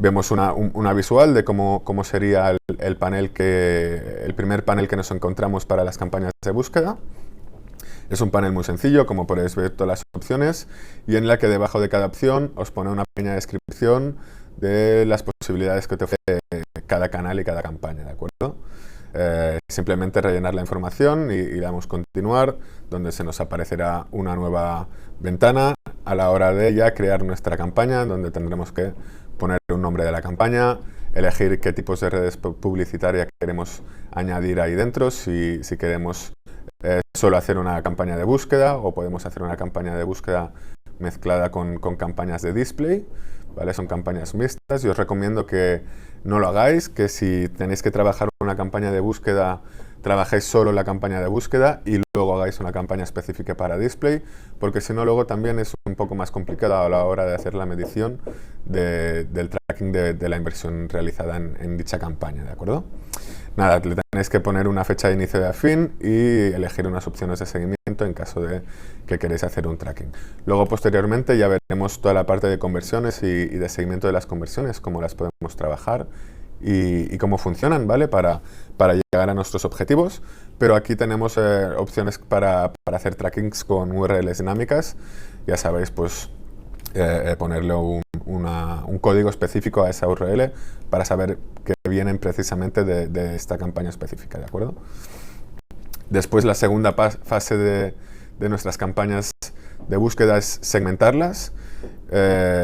vemos una visual de cómo sería el primer panel que nos encontramos para las campañas de búsqueda. Es un panel muy sencillo, como podéis ver todas las opciones, y en la que debajo de cada opción os pone una pequeña descripción de las posibilidades que te ofrece cada canal y cada campaña, ¿de acuerdo? Simplemente rellenar la información y le damos continuar, donde se nos aparecerá una nueva ventana a la hora de ya crear nuestra campaña, donde tendremos que poner un nombre de la campaña, elegir qué tipos de redes publicitarias queremos añadir ahí dentro, si queremos solo hacer una campaña de búsqueda o podemos hacer una campaña de búsqueda mezclada con campañas de display, ¿vale? Son campañas mixtas. Yo os recomiendo que no lo hagáis, que si tenéis que trabajar una campaña de búsqueda, trabajéis solo la campaña de búsqueda y luego hagáis una campaña específica para display, porque si no luego también es un poco más complicado a la hora de hacer la medición del tracking de la inversión realizada en dicha campaña, ¿de acuerdo? Nada, le tenéis que poner una fecha de inicio y de fin y elegir unas opciones de seguimiento en caso de que queréis hacer un tracking. Luego, posteriormente, ya veremos toda la parte de conversiones y de seguimiento de las conversiones, cómo las podemos trabajar y cómo funcionan, ¿vale? Para llegar a nuestros objetivos. Pero aquí tenemos opciones para hacer trackings con URLs dinámicas. Ya sabéis, pues, ponerle un código específico a esa URL para saber que vienen precisamente de esta campaña específica, ¿de acuerdo? Después, la segunda fase de nuestras campañas de búsqueda es segmentarlas.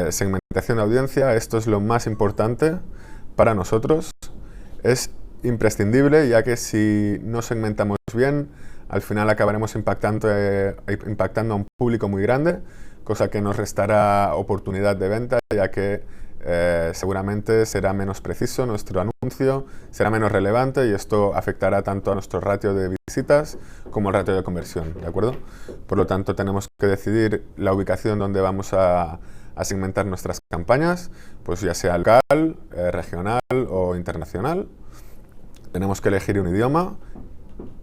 Segmentación de audiencia, esto es lo más importante para nosotros. Es imprescindible, ya que si no segmentamos bien, al final acabaremos impactando a un público muy grande, cosa que nos restará oportunidad de venta, ya que seguramente será menos preciso nuestro anuncio, será menos relevante y esto afectará tanto a nuestro ratio de visitas como al ratio de conversión, ¿de acuerdo? Por lo tanto, tenemos que decidir la ubicación donde vamos a segmentar nuestras campañas, pues ya sea local, regional o internacional. Tenemos que elegir un idioma.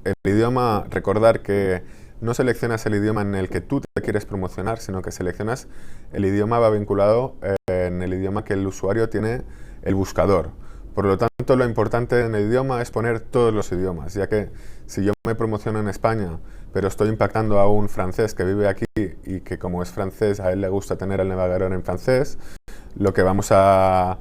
El idioma, recordar que no seleccionas el idioma en el que tú te quieres promocionar, sino que seleccionas el idioma va vinculado en el idioma que el usuario tiene el buscador. Por lo tanto, lo importante en el idioma es poner todos los idiomas, ya que si yo me promociono en España, pero estoy impactando a un francés que vive aquí y que como es francés, a él le gusta tener el navegador en francés, lo que vamos a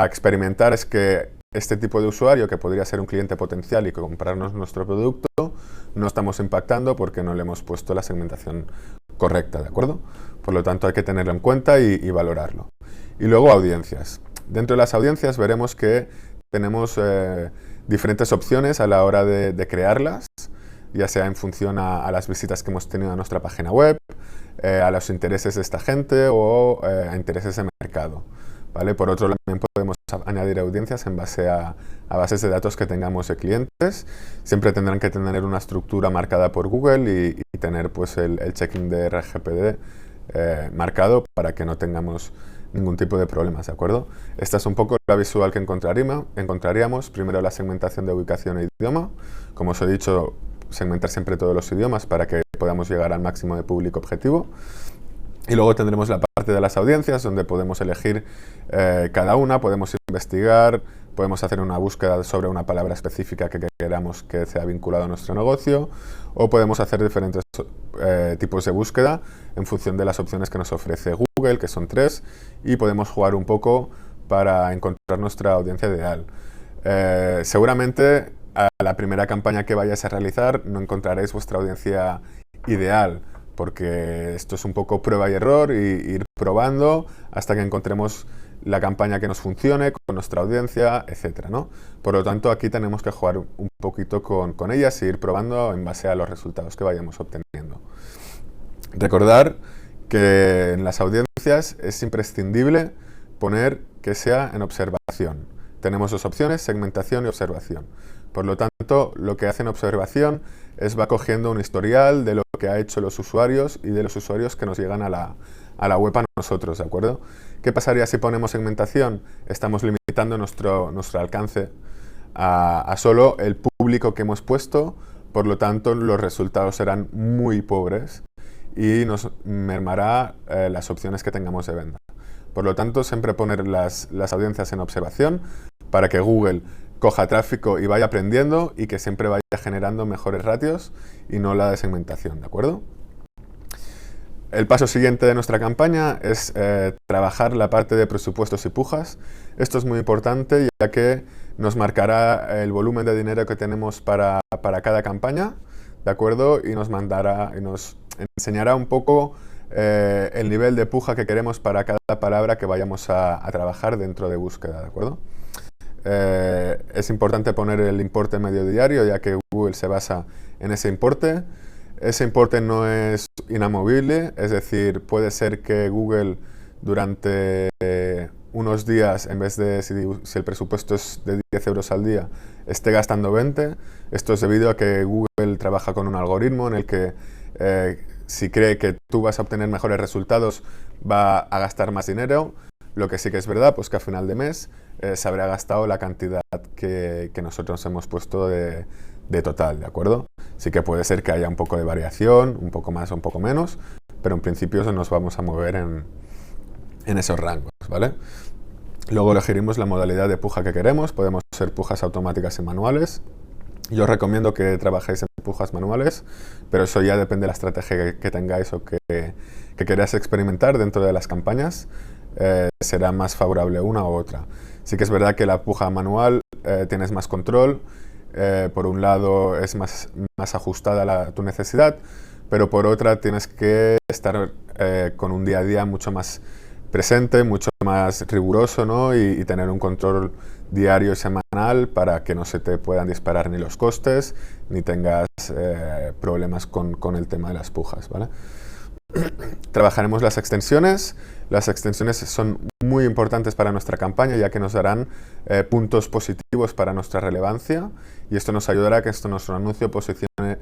experimentar es que este tipo de usuario, que podría ser un cliente potencial y comprarnos nuestro producto, no estamos impactando porque no le hemos puesto la segmentación correcta, ¿de acuerdo? Por lo tanto, hay que tenerlo en cuenta y valorarlo. Y luego, audiencias. Dentro de las audiencias veremos que tenemos diferentes opciones a la hora de crearlas, ya sea en función a las visitas que hemos tenido a nuestra página web, a los intereses de esta gente o a intereses de mercado, ¿vale? Por otro lado, también podemos añadir audiencias en base a bases de datos que tengamos de clientes. Siempre tendrán que tener una estructura marcada por Google y tener pues el checking de RGPD marcado para que no tengamos ningún tipo de problemas, ¿de acuerdo? Esta es un poco la visual que encontraríamos. Primero, la segmentación de ubicación e idioma. Como os he dicho, segmentar siempre todos los idiomas para que podamos llegar al máximo de público objetivo. Y luego tendremos la parte de las audiencias, donde podemos elegir cada una, podemos investigar, podemos hacer una búsqueda sobre una palabra específica que queramos que sea vinculado a nuestro negocio, o podemos hacer diferentes tipos de búsqueda en función de las opciones que nos ofrece Google, que son 3, y podemos jugar un poco para encontrar nuestra audiencia ideal. Seguramente a la primera campaña que vayáis a realizar no encontraréis vuestra audiencia ideal, porque esto es un poco prueba y error y ir probando hasta que encontremos la campaña que nos funcione con nuestra audiencia, etcétera, ¿no? Por lo tanto, aquí tenemos que jugar un poquito con ellas e ir probando en base a los resultados que vayamos obteniendo. Recordar que en las audiencias es imprescindible poner que sea en observación. Tenemos dos opciones, segmentación y observación. Por lo tanto, lo que hace en observación es va cogiendo un historial de lo que ha hecho los usuarios y de los usuarios que nos llegan a la web a nosotros, ¿de acuerdo? ¿Qué pasaría si ponemos segmentación? Estamos limitando nuestro alcance a solo el público que hemos puesto, por lo tanto los resultados serán muy pobres y nos mermará las opciones que tengamos de venta. Por lo tanto, siempre poner las audiencias en observación para que Google coja tráfico y vaya aprendiendo y que siempre vaya generando mejores ratios y no la desegmentación, ¿de acuerdo? El paso siguiente de nuestra campaña es trabajar la parte de presupuestos y pujas. Esto es muy importante ya que nos marcará el volumen de dinero que tenemos para cada campaña, ¿de acuerdo? Y nos enseñará un poco el nivel de puja que queremos para cada palabra que vayamos a trabajar dentro de búsqueda, ¿de acuerdo? Es importante poner el importe medio diario ya que Google se basa en ese importe. Ese importe no es inamovible, es decir, puede ser que Google durante unos días, en vez de si el presupuesto es de 10 euros al día, esté gastando 20. Esto es debido a que Google trabaja con un algoritmo en el que si cree que tú vas a obtener mejores resultados, va a gastar más dinero. Lo que sí que es verdad, pues que a final de mes se habrá gastado la cantidad que nosotros hemos puesto de total, ¿de acuerdo? Sí que puede ser que haya un poco de variación, un poco más o un poco menos, pero en principio nos vamos a mover en esos rangos, ¿vale? Luego elegiremos la modalidad de puja que queremos, podemos ser pujas automáticas y manuales. Yo os recomiendo que trabajéis en pujas manuales, pero eso ya depende de la estrategia que tengáis o que queráis experimentar dentro de las campañas. Será más favorable una u otra. Sí que es verdad que la puja manual tienes más control, por un lado es más ajustada a tu necesidad, pero por otra tienes que estar con un día a día mucho más presente, mucho más riguroso, ¿no? y tener un control diario y semanal para que no se te puedan disparar ni los costes ni tengas problemas con el tema de las pujas, ¿vale? Trabajaremos las extensiones. Las extensiones son muy importantes para nuestra campaña ya que nos darán puntos positivos para nuestra relevancia y esto nos ayudará a que nuestro anuncio posicione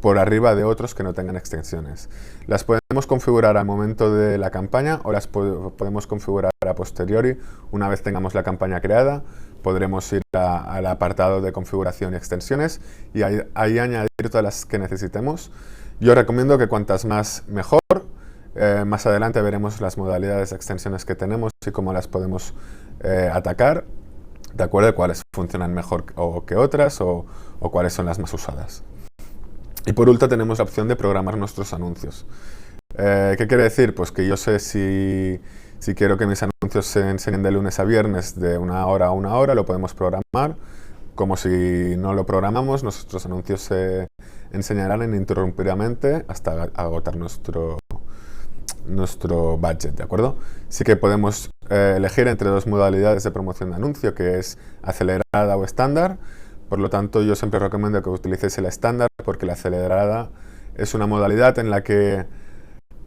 por arriba de otros que no tengan extensiones. Las podemos configurar al momento de la campaña o las podemos configurar a posteriori. Una vez tengamos la campaña creada, podremos ir al apartado de configuración y extensiones y ahí añadir todas las que necesitemos. Yo recomiendo que cuantas más mejor. Más adelante veremos las modalidades de extensiones que tenemos y cómo las podemos atacar, de acuerdo, cuáles funcionan mejor que otras o cuáles son las más usadas. Y por último tenemos la opción de programar nuestros anuncios. ¿Qué quiere decir? Pues que yo sé si quiero que mis anuncios se enseñen de lunes a viernes de 1 hora a 1 hora, lo podemos programar. Como si no lo programamos, nuestros anuncios se enseñarán ininterrumpidamente hasta agotar nuestro budget, ¿de acuerdo? Sí que podemos elegir entre dos modalidades de promoción de anuncio, que es acelerada o estándar. Por lo tanto, yo siempre recomiendo que utilicéis el estándar porque la acelerada es una modalidad en la que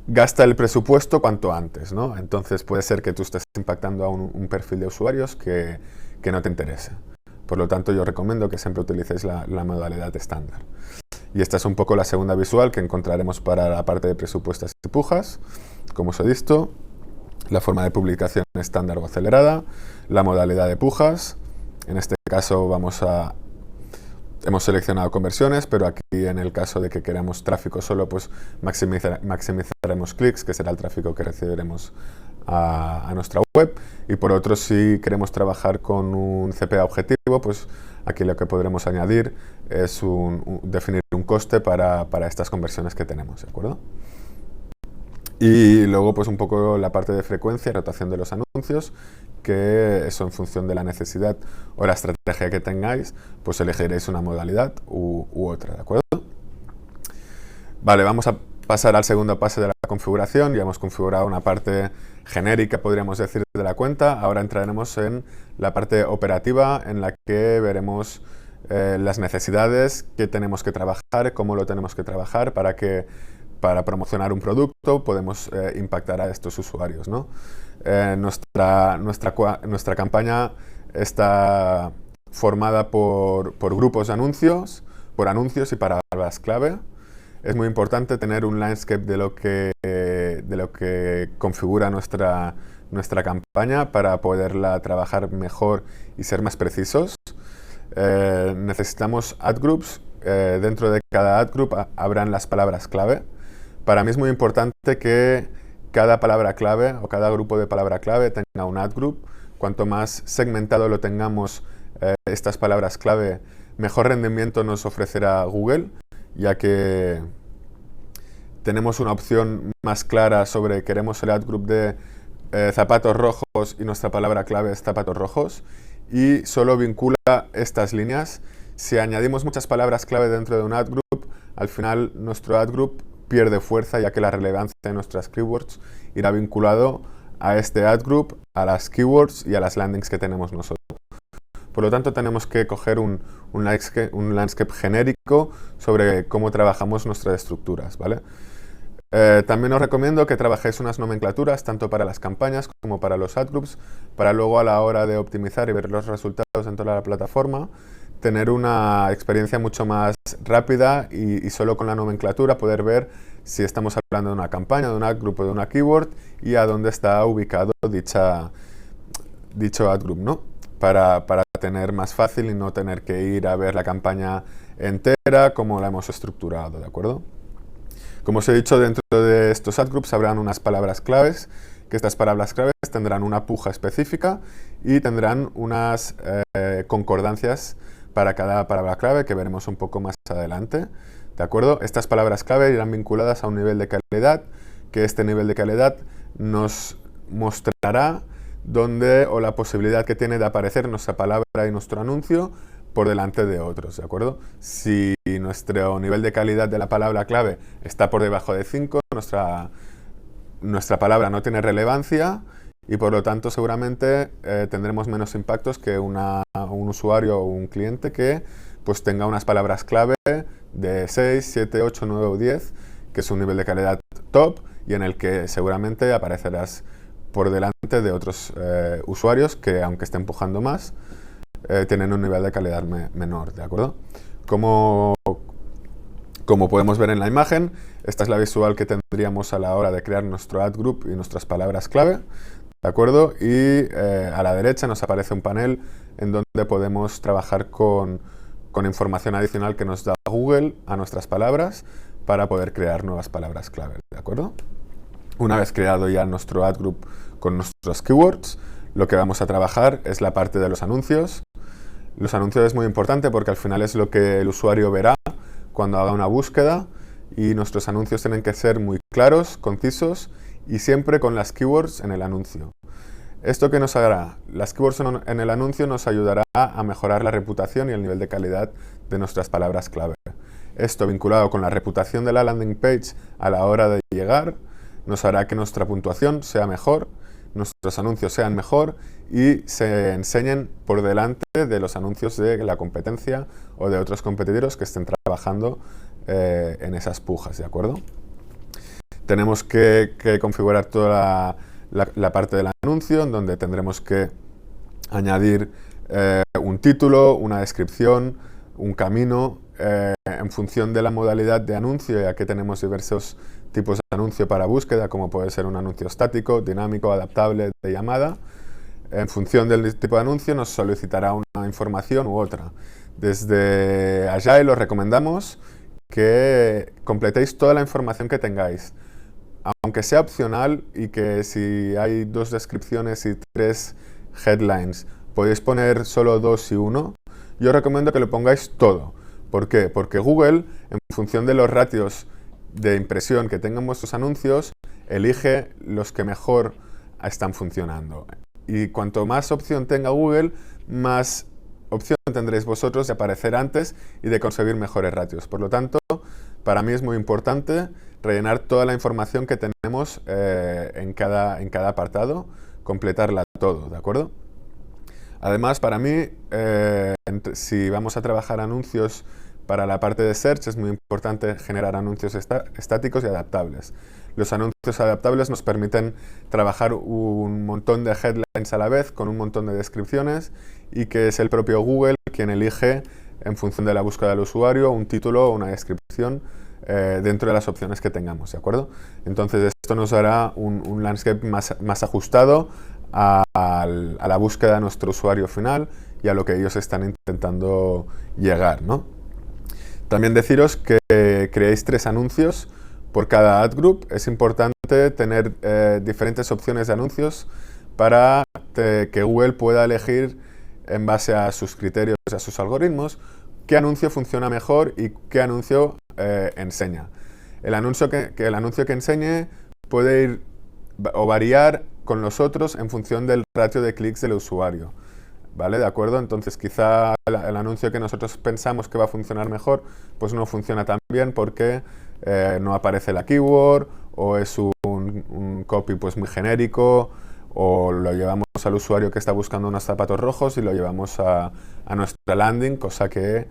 gasta el presupuesto cuanto antes, ¿no? Entonces puede ser que tú estés impactando a un perfil de usuarios que no te interese. Por lo tanto, yo recomiendo que siempre utilicéis la modalidad estándar. Y esta es un poco la segunda visual que encontraremos para la parte de presupuestos y pujas. Como os he visto, la forma de publicación estándar o acelerada, la modalidad de pujas. En este caso hemos seleccionado conversiones, pero aquí en el caso de que queramos tráfico solo, pues maximizaremos clics, que será el tráfico que recibiremos a nuestra web. Y por otro, si queremos trabajar con un CPA objetivo, pues aquí lo que podremos añadir es definir un coste para estas conversiones que tenemos, ¿de acuerdo? Y luego pues un poco la parte de frecuencia y rotación de los anuncios, que eso en función de la necesidad o la estrategia que tengáis, pues elegiréis una modalidad u otra, ¿de acuerdo? Vale, vamos a pasar al segundo paso de la configuración. Ya hemos configurado una parte genérica, podríamos decir, de la cuenta. Ahora entraremos en la parte operativa en la que veremos las necesidades que tenemos que trabajar, cómo lo tenemos que trabajar para promocionar un producto podemos impactar a estos usuarios, ¿no? Nuestra campaña está formada por grupos de anuncios, por anuncios y palabras clave. Es muy importante tener un landscape de lo que configura nuestra campaña para poderla trabajar mejor y ser más precisos. Necesitamos ad groups. Dentro de cada ad group habrán las palabras clave. Para mí es muy importante que cada palabra clave o cada grupo de palabra clave tenga un ad group. Cuanto más segmentado lo tengamos estas palabras clave, mejor rendimiento nos ofrecerá Google, ya que tenemos una opción más clara sobre queremos el ad group de zapatos rojos y nuestra palabra clave es zapatos rojos, y solo vincula estas líneas. Si añadimos muchas palabras clave dentro de un ad group, al final nuestro ad group pierde fuerza, ya que la relevancia de nuestras keywords irá vinculado a este ad group, a las keywords y a las landings que tenemos nosotros. Por lo tanto, tenemos que coger un landscape genérico sobre cómo trabajamos nuestras estructuras, ¿vale? También os recomiendo que trabajéis unas nomenclaturas tanto para las campañas como para los ad groups, para luego a la hora de optimizar y ver los resultados dentro de la plataforma, tener una experiencia mucho más rápida y solo con la nomenclatura poder ver si estamos hablando de una campaña, de un ad group o de una keyword y a dónde está ubicado dicho ad group, ¿no? Para tener más fácil y no tener que ir a ver la campaña entera como la hemos estructurado, ¿de acuerdo? Como os he dicho, dentro de estos ad groups habrán unas palabras claves, que estas palabras claves tendrán una puja específica y tendrán unas concordancias para cada palabra clave que veremos un poco más adelante, ¿de acuerdo? Estas palabras clave irán vinculadas a un nivel de calidad, que este nivel de calidad nos mostrará dónde o la posibilidad que tiene de aparecer nuestra palabra y nuestro anuncio por delante de otros, ¿de acuerdo? Si nuestro nivel de calidad de la palabra clave está por debajo de 5, nuestra palabra no tiene relevancia y por lo tanto seguramente tendremos menos impactos que un usuario o un cliente que pues tenga unas palabras clave de 6, 7, 8, 9 o 10, que es un nivel de calidad top y en el que seguramente aparecerás por delante de otros usuarios que, aunque estén empujando más, tienen un nivel de calidad menor, ¿de acuerdo? Como podemos ver en la imagen, esta es la visual que tendríamos a la hora de crear nuestro ad group y nuestras palabras clave, ¿de acuerdo? Y a la derecha nos aparece un panel en donde podemos trabajar con información adicional que nos da Google a nuestras palabras para poder crear nuevas palabras clave, ¿de acuerdo? Una vez creado ya nuestro ad group con nuestros keywords, lo que vamos a trabajar es la parte de los anuncios. Los anuncios es muy importante porque al final es lo que el usuario verá cuando haga una búsqueda y nuestros anuncios tienen que ser muy claros, concisos y siempre con las keywords en el anuncio. ¿Esto qué nos hará? Las keywords en el anuncio nos ayudará a mejorar la reputación y el nivel de calidad de nuestras palabras clave. Esto vinculado con la reputación de la landing page a la hora de llegar nos hará que nuestra puntuación sea mejor, nuestros anuncios sean mejor y se enseñen por delante de los anuncios de la competencia o de otros competidores que estén trabajando en esas pujas, ¿de acuerdo? Tenemos que configurar toda la parte del anuncio, en donde tendremos que añadir un título, una descripción, un camino, en función de la modalidad de anuncio, ya que tenemos diversos tipos de anuncio para búsqueda, como puede ser un anuncio estático, dinámico, adaptable, de llamada. En función del tipo de anuncio nos solicitará una información u otra. Desde Agile os recomendamos que completéis toda la información que tengáis, aunque sea opcional, y que si hay 2 descripciones y 3 headlines, podéis poner solo 2 y 1. Yo recomiendo que lo pongáis todo. ¿Por qué? Porque Google, en función de los ratios de impresión que tengan vuestros anuncios, elige los que mejor están funcionando. Y cuanto más opción tenga Google, más opción tendréis vosotros de aparecer antes y de conseguir mejores ratios. Por lo tanto, para mí es muy importante rellenar toda la información que tenemos en cada apartado, completarla todo, ¿de acuerdo? Además, para mí, si vamos a trabajar anuncios para la parte de search, es muy importante generar anuncios estáticos y adaptables. Los anuncios adaptables nos permiten trabajar un montón de headlines a la vez, con un montón de descripciones, y que es el propio Google quien elige, en función de la búsqueda del usuario, un título o una descripción dentro de las opciones que tengamos, ¿de acuerdo? Entonces, esto nos dará un landscape más ajustado a la búsqueda de nuestro usuario final y a lo que ellos están intentando llegar, ¿no? También deciros que creéis 3 anuncios por cada ad group. Es importante tener diferentes opciones de anuncios para que Google pueda elegir en base a sus criterios, a sus algoritmos, qué anuncio funciona mejor y qué anuncio enseña. El anuncio que enseñe puede ir o variar con los otros en función del ratio de clics del usuario. ¿Vale? ¿De acuerdo? Entonces quizá el anuncio que nosotros pensamos que va a funcionar mejor, pues no funciona tan bien porque no aparece la keyword o es un copy pues muy genérico, o lo llevamos al usuario que está buscando unos zapatos rojos y lo llevamos a nuestra landing, cosa que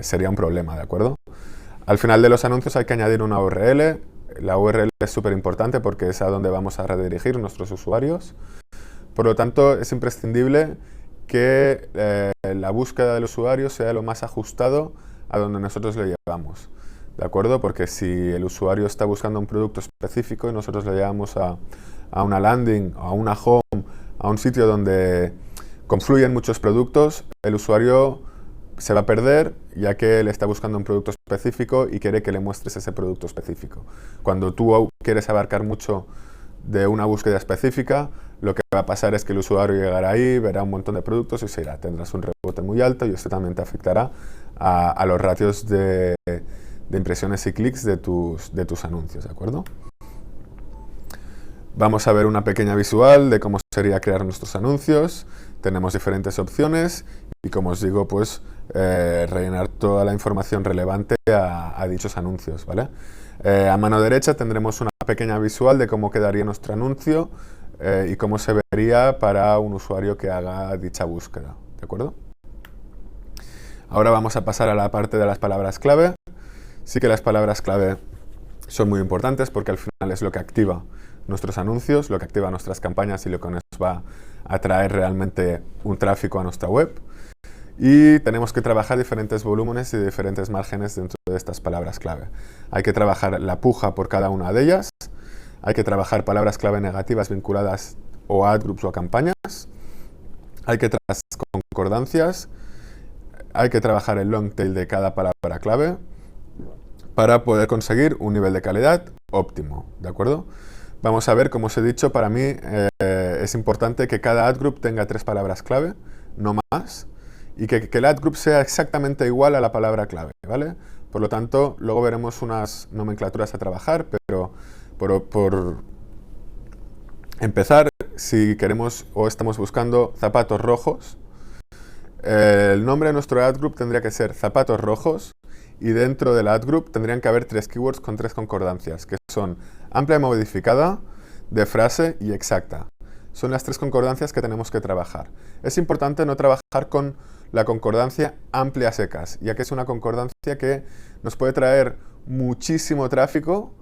sería un problema, ¿de acuerdo? Al final de los anuncios hay que añadir una URL. La URL es súper importante porque es a donde vamos a redirigir nuestros usuarios. Por lo tanto, es imprescindible que la búsqueda del usuario sea lo más ajustado a donde nosotros le llevamos. ¿De acuerdo? Porque si el usuario está buscando un producto específico y nosotros le llevamos a una landing, a una home, a un sitio donde confluyen muchos productos, el usuario se va a perder, ya que él está buscando un producto específico y quiere que le muestres ese producto específico. Cuando tú quieres abarcar mucho de una búsqueda específica, lo que va a pasar es que el usuario llegará ahí, verá un montón de productos y se irá. Tendrás un rebote muy alto y esto también te afectará a los ratios de impresiones y clics de tus anuncios, ¿de acuerdo? Vamos a ver una pequeña visual de cómo sería crear nuestros anuncios. Tenemos diferentes opciones y, como os digo, pues rellenar toda la información relevante a dichos anuncios, ¿vale? A mano derecha tendremos una pequeña visual de cómo quedaría nuestro anuncio y cómo se vería para un usuario que haga dicha búsqueda, ¿de acuerdo? Ahora vamos a pasar a la parte de las palabras clave. Sí que las palabras clave son muy importantes porque al final es lo que activa nuestros anuncios, lo que activa nuestras campañas y lo que nos va a traer realmente un tráfico a nuestra web. Y tenemos que trabajar diferentes volúmenes y diferentes márgenes dentro de estas palabras clave. Hay que trabajar la puja por cada una de ellas. Hay que trabajar palabras clave negativas vinculadas o a ad groups o a campañas. Hay que trabajar concordancias. Hay que trabajar el long tail de cada palabra clave para poder conseguir un nivel de calidad óptimo, ¿de acuerdo? Vamos a ver, como os he dicho, para mí es importante que cada ad group tenga 3 palabras clave, no más, y que el ad group sea exactamente igual a la palabra clave, ¿vale? Por lo tanto, luego veremos unas nomenclaturas a trabajar, pero por empezar, si queremos o estamos buscando zapatos rojos, el nombre de nuestro ad group tendría que ser zapatos rojos, y dentro del ad group tendrían que haber 3 keywords con 3 concordancias, que son amplia y modificada, de frase y exacta. Son las 3 concordancias que tenemos que trabajar. Es importante no trabajar con la concordancia amplia secas, ya que es una concordancia que nos puede traer muchísimo tráfico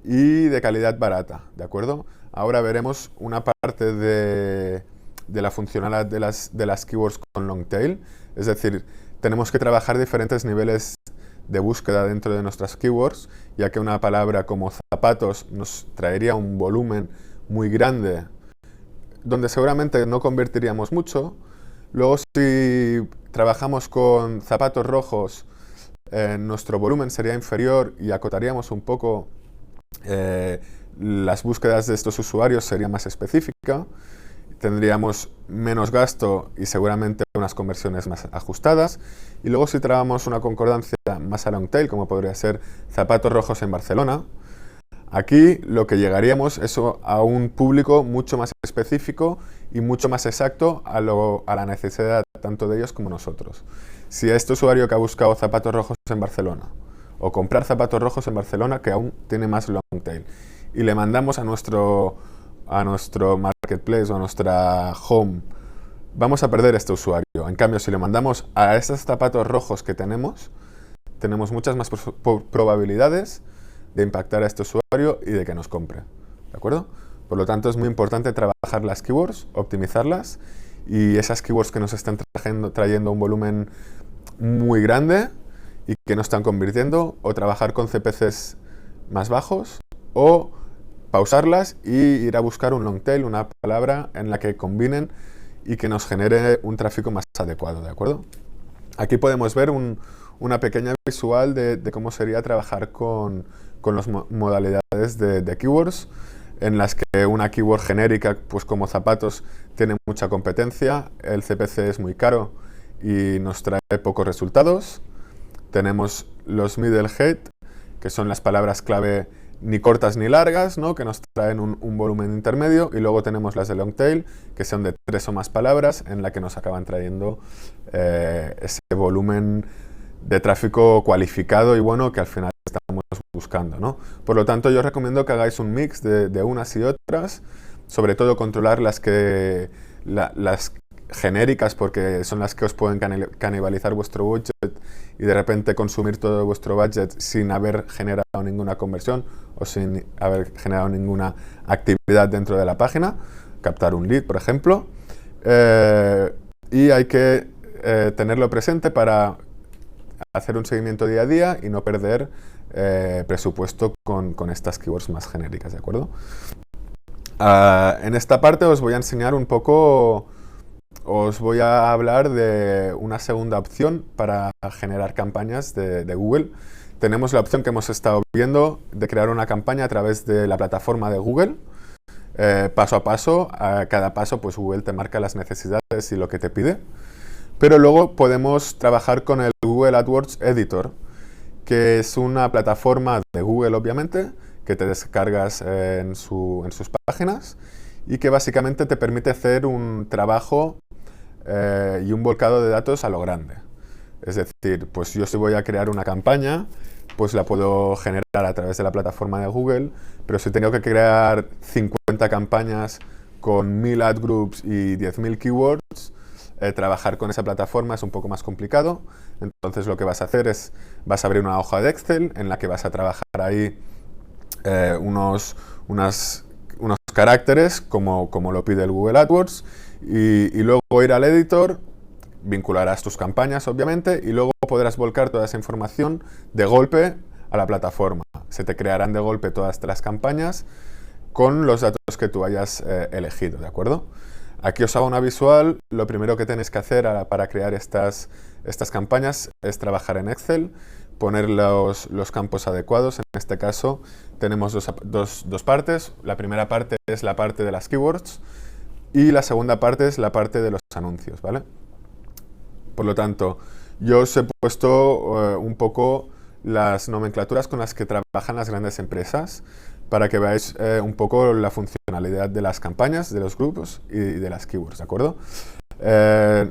y de calidad barata, ¿de acuerdo? Ahora veremos una parte de la funcionalidad de las keywords con long tail, es decir, tenemos que trabajar diferentes niveles de búsqueda dentro de nuestras keywords, ya que una palabra como zapatos nos traería un volumen muy grande, donde seguramente no convertiríamos mucho. Luego, si trabajamos con zapatos rojos, nuestro volumen sería inferior y acotaríamos un poco las búsquedas de estos usuarios, sería más específica. Tendríamos menos gasto y seguramente unas conversiones más ajustadas. Y luego si trabajamos una concordancia más a long tail, como podría ser zapatos rojos en Barcelona, aquí lo que llegaríamos es a un público mucho más específico y mucho más exacto a la necesidad tanto de ellos como nosotros. Si a este usuario que ha buscado zapatos rojos en Barcelona o comprar zapatos rojos en Barcelona, que aún tiene más long tail, y le mandamos a nuestro marketplace o a nuestra home, vamos a perder este usuario. En cambio, si le mandamos a estos zapatos rojos que tenemos muchas más probabilidades de impactar a este usuario y de que nos compre, ¿de acuerdo? Por lo tanto, es muy importante trabajar las keywords, optimizarlas, y esas keywords que nos están trayendo un volumen muy grande y que no están convirtiendo, o trabajar con CPCs más bajos, o pausarlas y ir a buscar un long tail, una palabra en la que combinen y que nos genere un tráfico más adecuado, ¿de acuerdo? Aquí podemos ver un una pequeña visual de cómo sería trabajar con las modalidades de keywords, en las que una keyword genérica, pues como zapatos, tiene mucha competencia, el CPC es muy caro y nos trae pocos resultados. Tenemos los middle head, que son las palabras clave ni cortas ni largas, ¿no? Que nos traen un volumen intermedio, y luego tenemos las de long tail, que son de 3 o más palabras, en la que nos acaban trayendo ese volumen de tráfico cualificado y bueno que al final estamos buscando, ¿no? Por lo tanto, yo os recomiendo que hagáis un mix de unas y otras, sobre todo controlar las genéricas, porque son las que os pueden canibalizar vuestro budget y de repente consumir todo vuestro budget sin haber generado ninguna conversión o sin haber generado ninguna actividad dentro de la página, captar un lead, por ejemplo. Y hay que tenerlo presente para hacer un seguimiento día a día y no perder presupuesto con estas keywords más genéricas, ¿de acuerdo? En esta parte os voy a enseñar un poco, os voy a hablar de una segunda opción para generar campañas de Google. Tenemos la opción que hemos estado viendo de crear una campaña a través de la plataforma de Google. Paso a paso, a cada paso pues Google te marca las necesidades y lo que te pide. Pero luego podemos trabajar con el Google AdWords Editor, que es una plataforma de Google, obviamente, que te descargas en sus páginas y que básicamente te permite hacer un trabajo y un volcado de datos a lo grande. Es decir, pues yo si voy a crear una campaña, pues la puedo generar a través de la plataforma de Google, pero si tengo que crear 50 campañas con 1000 ad groups y 10.000 keywords, trabajar con esa plataforma es un poco más complicado. Entonces lo que vas a hacer es, vas a abrir una hoja de Excel en la que vas a trabajar ahí unos caracteres como lo pide el Google AdWords y luego ir al editor, vincularás tus campañas obviamente y luego podrás volcar toda esa información de golpe a la plataforma. Se te crearán de golpe todas las campañas con los datos que tú hayas elegido, ¿de acuerdo? Aquí os hago una visual. Lo primero que tenéis que hacer para crear estas campañas es trabajar en Excel, poner los campos adecuados. En este caso tenemos dos partes. La primera parte es la parte de las keywords y la segunda parte es la parte de los anuncios, ¿vale? Por lo tanto, yo os he puesto un poco las nomenclaturas con las que trabajan las grandes empresas para que veáis un poco la funcionalidad de las campañas, de los grupos y de las keywords, ¿de acuerdo?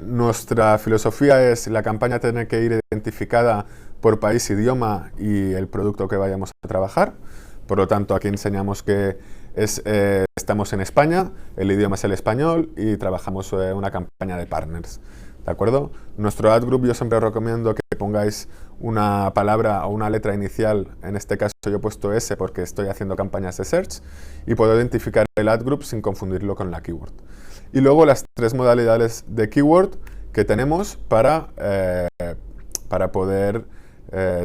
Nuestra filosofía es la campaña tiene que ir identificada por país, idioma y el producto que vayamos a trabajar. Por lo tanto, aquí enseñamos que estamos en España, el idioma es el español y trabajamos una campaña de partners, ¿de acuerdo? Nuestro ad group yo siempre os recomiendo que pongáis una palabra o una letra inicial. En este caso yo he puesto S porque estoy haciendo campañas de search y puedo identificar el ad group sin confundirlo con la keyword. Y luego las 3 modalidades de keyword que tenemos para poder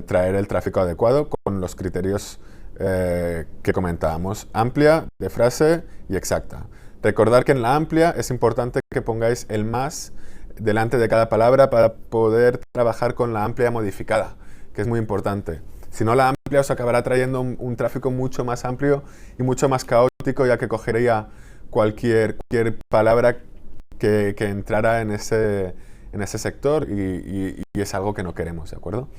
traer el tráfico adecuado con los criterios que comentábamos: amplia, de frase y exacta. Recordar que en la amplia es importante que pongáis el más delante de cada palabra para poder trabajar con la amplia modificada, que es muy importante. Si no, la amplia os acabará trayendo un tráfico mucho más amplio y mucho más caótico, ya que cogería cualquier palabra que entrara en ese sector y es algo que no queremos, ¿de acuerdo?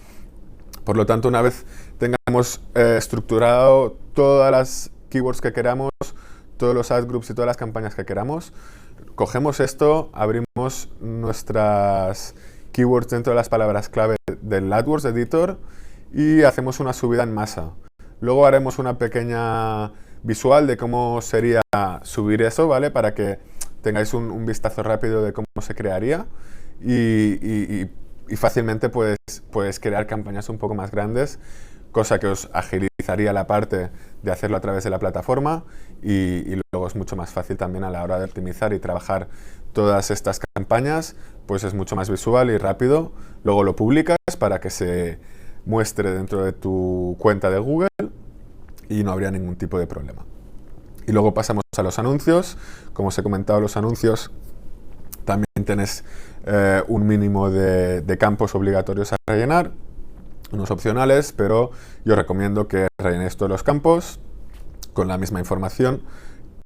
Por lo tanto, una vez tengamos estructurado todas las keywords que queramos, todos los ad groups y todas las campañas que queramos, cogemos esto, abrimos nuestras keywords dentro de las palabras clave del AdWords Editor y hacemos una subida en masa. Luego haremos una pequeña visual de cómo sería subir eso, ¿vale? Para que tengáis un vistazo rápido de cómo se crearía y fácilmente puedes crear campañas un poco más grandes, cosa que os agilizaría la parte de hacerlo a través de la plataforma y luego es mucho más fácil también a la hora de optimizar y trabajar todas estas campañas, pues es mucho más visual y rápido. Luego lo publicas para que se muestre dentro de tu cuenta de Google y no habría ningún tipo de problema. Y luego pasamos a los anuncios. Como os he comentado, los anuncios también tenés un mínimo de campos obligatorios a rellenar. unos opcionales, pero yo recomiendo que rellenéis todos los campos con la misma información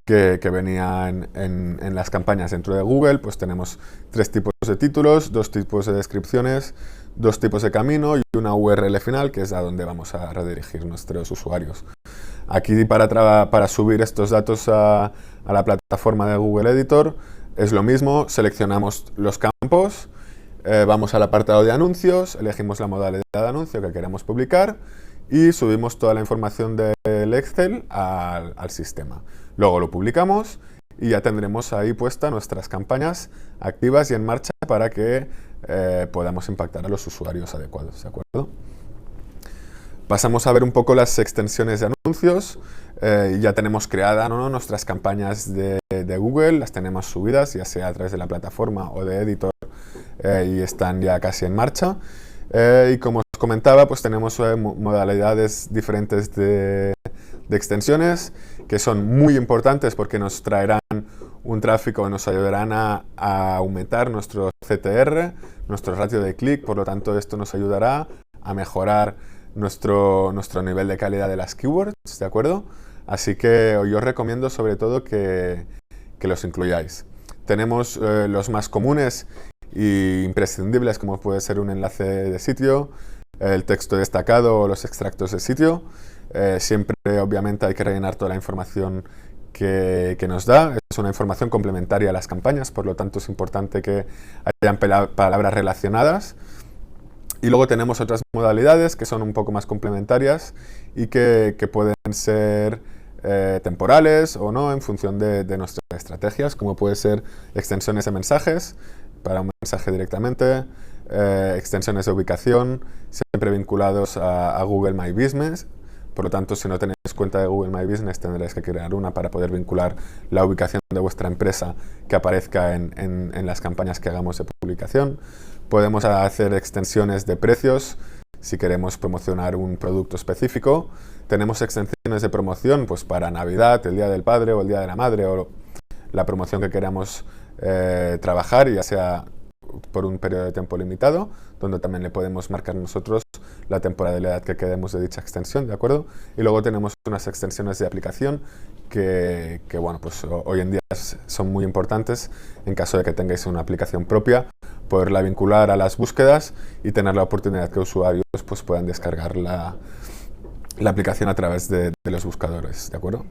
que venía en las campañas dentro de Google. Pues tenemos 3 tipos de títulos, 2 tipos de descripciones, 2 tipos de camino y una URL final, que es a donde vamos a redirigir nuestros usuarios. Aquí para subir estos datos a la plataforma de Google Editor es lo mismo, seleccionamos los campos, vamos al apartado de anuncios, elegimos la modalidad de anuncio que queremos publicar y subimos toda la información del Excel al sistema. Luego lo publicamos y ya tendremos ahí puestas nuestras campañas activas y en marcha para que podamos impactar a los usuarios adecuados, ¿de acuerdo? Pasamos a ver un poco las extensiones de anuncios. Ya tenemos creadas, ¿no?, nuestras campañas de Google, las tenemos subidas, ya sea a través de la plataforma o de Editor, y están ya casi en marcha. Y como os comentaba, pues tenemos modalidades diferentes de extensiones que son muy importantes porque nos traerán un tráfico y nos ayudarán a aumentar nuestro CTR, nuestro ratio de clic. Por lo tanto, esto nos ayudará a mejorar nuestro nivel de calidad de las keywords, ¿de acuerdo? Así que yo os recomiendo sobre todo que los incluyáis. Tenemos los más comunes e imprescindibles, como puede ser un enlace de sitio, el texto destacado o los extractos de sitio. Siempre, obviamente, hay que rellenar toda la información que nos da. Es una información complementaria a las campañas, por lo tanto es importante que hayan palabras relacionadas. Y luego tenemos otras modalidades que son un poco más complementarias y que pueden ser temporales o no en función de nuestras estrategias, como puede ser extensiones de mensajes para un mensaje directamente, extensiones de ubicación, siempre vinculados a Google My Business. Por lo tanto, si no tenéis cuenta de Google My Business, tendréis que crear una para poder vincular la ubicación de vuestra empresa que aparezca en las campañas que hagamos de publicación. Podemos hacer extensiones de precios si queremos promocionar un producto específico. Tenemos extensiones de promoción pues para Navidad, el Día del Padre o el Día de la Madre, o la promoción que queramos trabajar, ya sea por un periodo de tiempo limitado, donde también le podemos marcar nosotros la temporalidad que queremos de dicha extensión, ¿de acuerdo? Y luego tenemos unas extensiones de aplicación que bueno, pues hoy en día son muy importantes en caso de que tengáis una aplicación propia, poderla vincular a las búsquedas y tener la oportunidad que usuarios pues puedan descargar la aplicación a través de los buscadores, ¿de acuerdo?